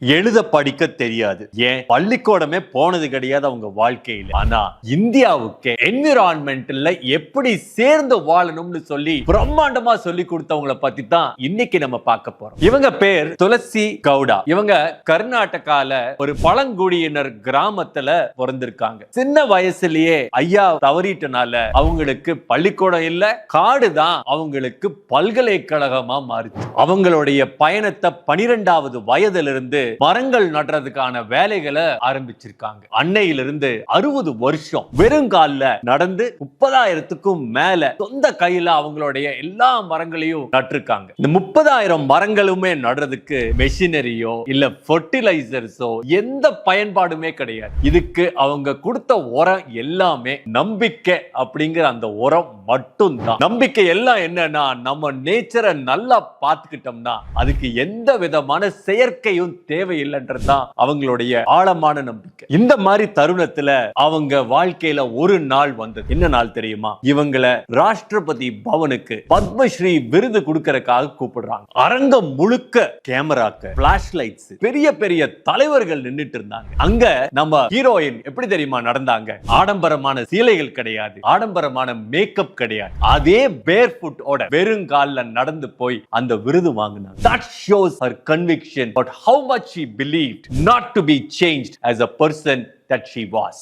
எழுத படிக்க தெரியாது. ஏன் பள்ளிக்கூடமே போனது கிடையாது அவங்க வாழ்க்கையில. ஆனா இந்தியாவுக்கு என்விரான்மெண்ட்ல எப்படி சேர்ந்து வாழணும்னு சொல்லி பிரம்மாண்டமா சொல்லி கொடுத்தவங்கள பத்தி தான் இன்னைக்கு நம்ம பார்க்க போறோம். இவங்க பேர் துளசி கவுடா. இவங்க கர்நாடகால ஒரு பழங்குடியினர் கிராமத்துல பிறந்திருக்காங்க. சின்ன வயசுலயே ஐயா தவறிட்டனால அவங்களுக்கு பள்ளிக்கூடம் இல்ல, காடு தான் அவங்களுக்கு பல்கலைக்கழகமா மாறிச்சு. அவங்களுடைய பயணத்தை 12வது வயதிலிருந்து மரங்கள் நடுறதுக்கான வேலைகளை ஆரம்பிச்சிருக்காங்க. அன்னையிலிருந்து 60 வருஷம் வெறுங்கால்ல நடந்து 30,000க்கும் மேல சொந்த கையில அவங்களுடைய எல்லா மரங்களையும் நட்டிருக்காங்க. இந்த 30,000 மரங்களுமே நடுறதுக்கு மெஷினரியோ இல்ல ஃபெர்டிலைசர்ஸோ எந்த பயன்பாடுமே கிடையாது. இதுக்கு அவங்க கொடுத்த உரம் எல்லாமே நம்பிக்கை அப்படிங்கிற அந்த உரம் மட்டும்தான். நம்பிக்கை எல்லாம் என்னன்னா, நம்ம நேச்சரை நல்லா பார்த்துக்கிட்டோம்னா அதுக்கு எந்த விதமான செயற்கையும் தேவையில்லைன்றதுதான் அவங்களுடைய ஆழமான நம்பிக்கை. இந்த மாதிரி தருணத்துல அவங்க வாழ்க்கையில ஒரு நாள் வந்தது. என்ன நாள் தெரியுமா? இவங்களை ராஷ்டிரபதி பவனுக்கு பத்மஸ்ரீ விருது கொடுக்கறதுக்காக கூப்பிடுறாங்க. அரங்கம் முழுக்க கேமராக்க, பிளாஷ் லைட்ஸ், பெரிய பெரிய தலைவர்கள் நின்னுட்டு இருந்தாங்க. அங்க நம்ம ஹீரோயின் எப்படி தெரியுமா நடந்தாங்க? ஆடம்பரமான சீலைகள் கிடையாது, ஆடம்பரமான மேக்கப் கிடையாது. அதே பேர் ஃபுட் ஓட வெறுங்கால்ல நடந்து போய் அந்த விருது வாங்கினாங்க. That shows her conviction about how much she believed not to be changed as a person that she was.